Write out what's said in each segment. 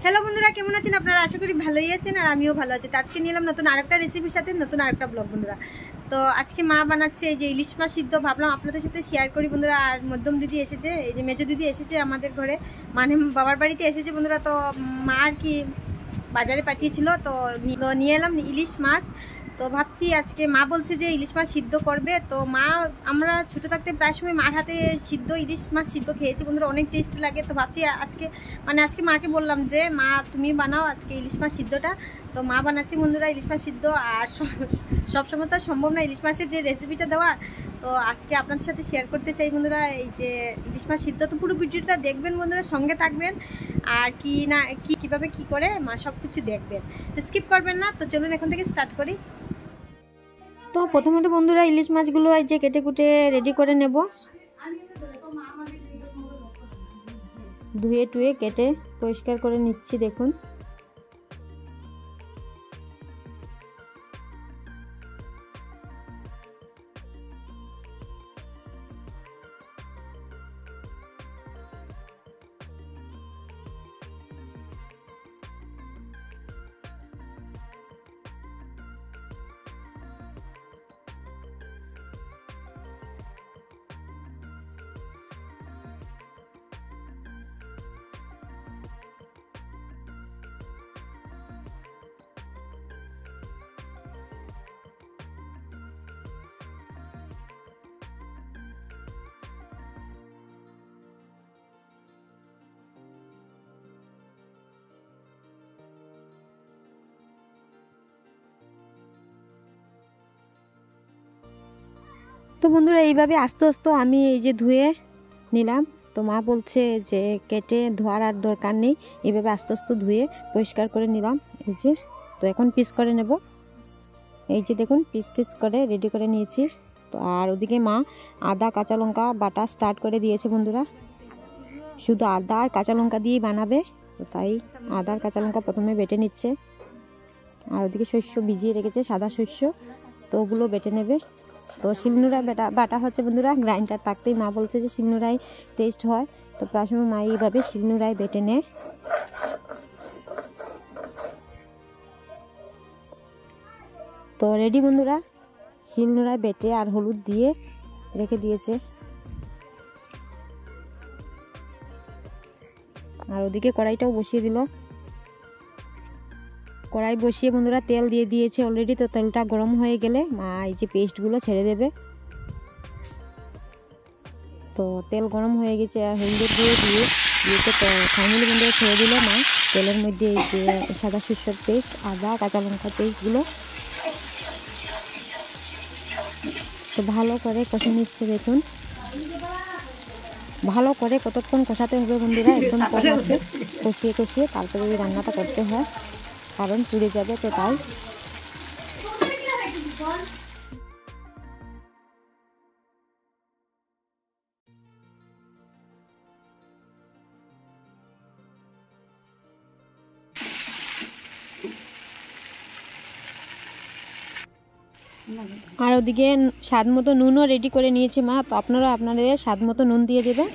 Hello বন্ধুরা, কেমন আছেন আপনারা? আশা করি ভালোই আছেন আর আমিও ভালো আছি। তো আজকে নিলাম নতুন আরেকটা রেসিপির সাথে নতুন আরেকটা ব্লগ বন্ধুরা। তো আজকে মা বানাচ্ছে এই যে ইলিশ মাছ সিদ্ধ, ভাবলাম আপনাদের সাথে শেয়ার করি বন্ধুরা। আর মধ্যম দিদি এসেছে, এই যে মেজো দিদি এসেছে আমাদের ঘরে, মানে বাবার বাড়িতে এসেছে বন্ধুরা। তো মা আর কি বাজারে পাঠিয়েছিল, তো নিয়ে এলাম ইলিশ মাছ। তো ভাবছি আজকে মা বলছে যে ইলিশ মাছ সিদ্ধ করবে। তো মা, আমরা ছোটো থাকতে প্রায় সময় মার হাতে সিদ্ধ ইলিশ মাছ সিদ্ধ খেয়েছি বন্ধুরা, অনেক টেস্ট লাগে। তো ভাবছি আজকে মাকে বললাম যে মা তুমি বানাও আজকে ইলিশ মাছ সিদ্ধটা। তো মা বানাচ্ছি বন্ধুরা ইলিশ মাছ সিদ্ধ। আর সবসময় তো সম্ভব না ইলিশ মাছের যে রেসিপিটা দেওয়ার, তো আজকে আপনাদের সাথে শেয়ার করতে চাই বন্ধুরা এই যে ইলিশ মাছ সিদ্ধ। তো পুরো ভিডিওটা দেখবেন বন্ধুরা, সঙ্গে থাকবেন আর কীভাবে কী করে মা সব কিছু দেখবেন, তো স্কিপ করবেন না। তো চলুন এখন থেকে স্টার্ট করি। তো প্রথমত বন্ধুরা ইলিশ মাছগুলো এই যে কেটে কুটে রেডি করে নেব, ধুয়ে টুয়ে কেটে পরিষ্কার করে নিচ্ছি দেখুন। তো বন্ধুরা এইভাবে আস্তে আস্তে আমি এই যে ধুয়ে নিলাম। তো মা বলছে যে কেটে ধোয়ার আর দরকার নেই, এইভাবে আস্তে আস্তে ধুয়ে পরিষ্কার করে নিলাম এই যে। তো এখন পিস করে নেব, এই যে দেখুন পিস টিস করে রেডি করে নিয়েছি। তো আর ওদিকে মা আদা কাঁচা লঙ্কা বাটা স্টার্ট করে দিয়েছে বন্ধুরা, শুধু আদা আর কাঁচা লঙ্কা দিয়েই বানাবে। তো তাই আদা আর কাঁচা লঙ্কা প্রথমে বেটে নিচ্ছে। আর ওদিকে শস্য ভিজিয়ে রেখেছে, সাদা শস্য, তো ওগুলো বেটে নেবে। তো শিলনোড়ায় বাটা হচ্ছে বন্ধুরা, গ্রাইন্ডার থাকতেই মা বলছে যে শিলনোড়ায় টেস্ট হয়। তো প্রায় সময় মা এইভাবে শিলনোড়ায় বেটে নেয়। তো রেডি বন্ধুরা, শিলনোড়ায় বেটে আর হলুদ দিয়ে রেখে দিয়েছে। আর ওদিকে কড়াইটাও বসিয়ে দিল, কড়াই বসিয়ে বন্ধুরা তেল দিয়ে দিয়েছে অলরেডি। তো তেলটা গরম হয়ে গেলে মা এই যে পেস্টগুলো ছেড়ে দেবে। তো তেল গরম হয়ে গেছে আর হলুদের দিয়ে দিয়েছে। তো ফাইনালি বন্ধুরা ছেড়ে দিল মা তেলের মধ্যে এই যে সাদা সরষের পেস্ট, আদা কাঁচা লঙ্কার পেস্টগুলো। তো ভালো করে কষে নিচ্ছে দেখুন, ভালো করে কতক্ষণ কষাতে হবে বন্ধুরা, একদম কম আছে কষিয়ে কষিয়ে তারপরে এই রান্নাটা করতে হয়, কারণ পুড়ে যাবে। তো তাই আর ওদিকে স্বাদ মতো নুনও রেডি করে নিয়েছে মা। তো আপনারা আপনাদের স্বাদ মতো নুন দিয়ে দেবেন।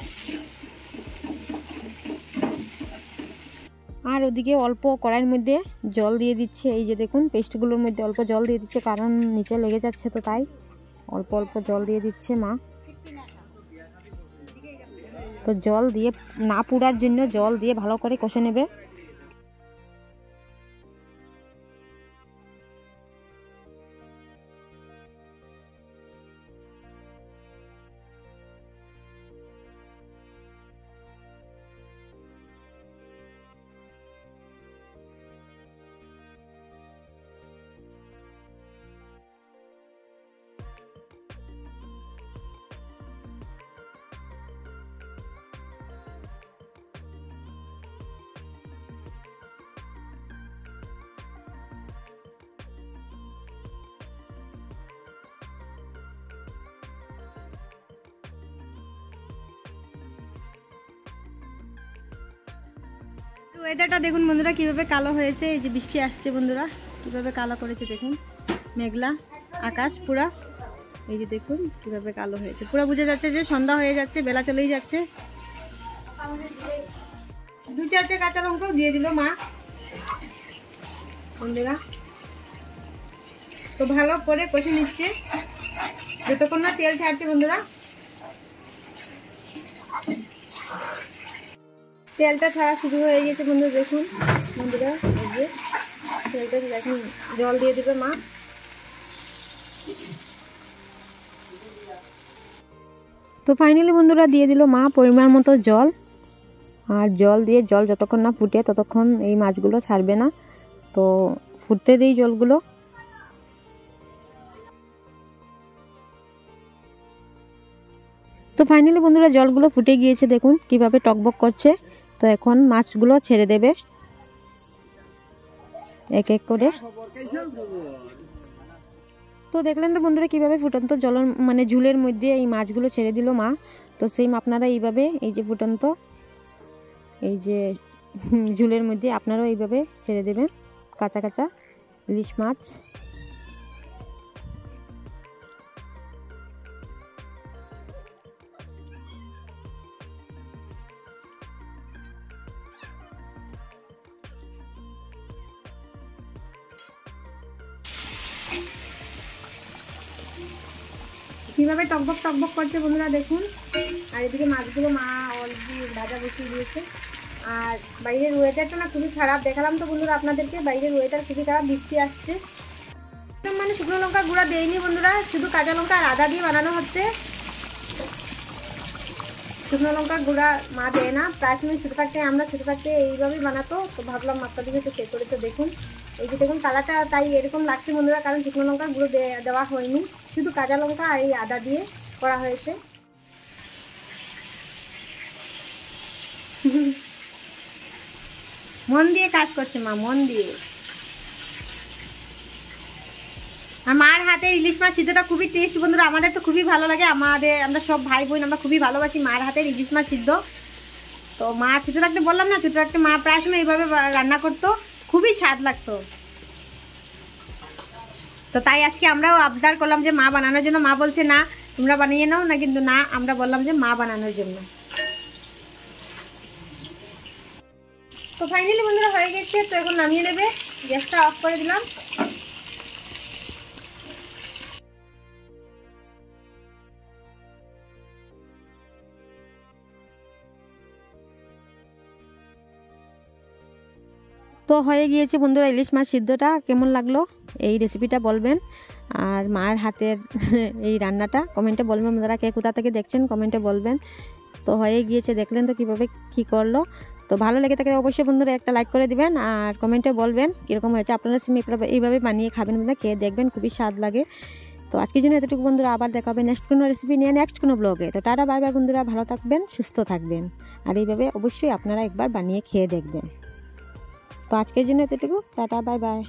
আর ওদিকে অল্প কড়াইয়ের মধ্যে জল দিয়ে দিচ্ছে, এই যে দেখুন পেস্টগুলোর মধ্যে অল্প জল দিয়ে দিচ্ছে, কারণ নিচে লেগে যাচ্ছে। তো তাই অল্প অল্প জল দিয়ে দিচ্ছে মা। তো জল দিয়ে না পুড়ার জন্য জল দিয়ে ভালো করে কষে নেবে। ওয়েদারটা দেখুন বন্ধুরা কিভাবে কালো হয়েছে, এই যে বৃষ্টি আসছে বন্ধুরা, কিভাবে কালো করেছে দেখুন, মেঘলা আকাশ পুরা। এই যে দেখুন কিভাবে কালো হয়েছে, পুরো বোঝা যাচ্ছে যে সন্ধ্যা হয়ে যাচ্ছে, বেলা চলেই যাচ্ছে। 2-4টে কাঁচা লঙ্কাও দিয়ে দিল মা বন্ধুরা। তো ভালো করে কষে নিচ্ছে যতক্ষণ না তেল ছাড়ছে বন্ধুরা। তেলটা ছাড়া শুরু হয়ে গেছে বন্ধুরা, দেখুন বন্ধুরা এই যে তেলটা দেখুন, জল দিয়ে দেবে মা। তো ফাইনালি বন্ধুরা দিয়ে দিল মা পরিমাণ মতো জল। আর জল যতক্ষণ না ফুটে ততক্ষণ এই মাছগুলো ছাড়বে না, তো ফুটতে দিই জলগুলো। তো ফাইনালি বন্ধুরা জলগুলো ফুটে গিয়েছে, দেখুন কিভাবে টকবক করছে। তো এখন মাছগুলো ছেড়ে দেবে এক এক করে। তো দেখলেন তো বন্ধুরা কিভাবে ফুটন্ত জলের মানে ঝুলের মধ্যে এই মাছগুলো ছেড়ে দিল মা। তো সেম আপনারা এইভাবে এই যে ফুটন্ত এই যে ঝুলের মধ্যে আপনারাও এইভাবে ছেড়ে দেবেন কাঁচা কাঁচা ইলিশ মাছ। কিভাবে টকবক টকবক করছে বন্ধুরা দেখুন। আর এদিকে মাছগুলো মা অলরেডি ভাজা বসিয়ে দিয়েছে। আর বাইরের ওয়েদারটা না খুবই খারাপ, দেখালাম তো বন্ধুরা আপনাদেরকে, বাইরের ওয়েদার খুবই খারাপ, বৃষ্টি আসছে। মানে শুকনো লঙ্কা গুঁড়া দেয়নি বন্ধুরা, শুধু কাঁচা লঙ্কা আর আদা দিয়ে বানানো হচ্ছে। শুকনো লঙ্কা গুঁড়া মা দেয় না, প্রায় সময় আমরা ছোটো থাকতে এইভাবেই বানাতো। তো ভাবলাম আপনাদেরকে তো চেক করে তো দেখুন। এই যে দেখুন কালারটা তাই এরকম লাগছে বন্ধুরা, কারণ শুকনো লঙ্কার গুঁড়ো দেওয়া হয়নি, শুধু কাঁচা লঙ্কা আর এই আদা দিয়ে করা হয়েছে। মন দিয়ে কাজ করছে মা, মন দিয়ে। আর মার হাতের ইলিশ মাছ সিদ্ধটা খুবই টেস্ট বন্ধুরা, আমাদের তো খুবই ভালো লাগে। আমরা সব ভাই বোন আমরা খুবই ভালোবাসি মার হাতের ইলিশ মাছ সিদ্ধ। তো মা ছোটো থাকতে বললাম না, ছোটো থাকতে মা প্রায় সময় এইভাবে রান্না করতো, খুবই স্বাদ লাগতো। তো তাই আজকে আমরাও আবদার করলাম যে মা বানানোর জন্য। মা বলছে না তোমরা বানিয়ে নাও না, কিন্তু না আমরা বললাম যে মা বানানোর জন্য। তো ফাইনালি বন্ধুরা হয়ে গেছে, তো এখন নামিয়ে নেবে, গ্যাসটা অফ করে দিলাম। তো হয়ে গিয়েছে বন্ধুরা ইলিশ মাছ সিদ্ধটা। কেমন লাগলো এই রেসিপিটা বলবেন, আর মায়ের হাতের এই রান্নাটা কমেন্টে বলবেন বন্ধুরা, কে কোথা থেকে দেখছেন কমেন্টে বলবেন। তো হয়ে গিয়েছে, দেখলেন তো কীভাবে কী করলো। তো ভালো লেগে থাকে অবশ্যই বন্ধুরা একটা লাইক করে দিবেন, আর কমেন্টে বলবেন কীরকম হয়েছে। আপনারা সিম এইভাবে বানিয়ে খাবেন বন্ধুরা, খেয়ে দেখবেন খুবই স্বাদ লাগে। তো আজকের জন্য এতটুকু বন্ধুরা, আবার দেখা হবে নেক্সট কোনো রেসিপি নিয়ে নেক্সট কোনো ব্লগে। তো টাটা বাই বাই বন্ধুরা, ভালো থাকবেন সুস্থ থাকবেন, আর এইভাবে অবশ্যই আপনারা একবার বানিয়ে খেয়ে দেখবেন। তো আজকের জন্য এতটুকু, টাটা বাই বাই।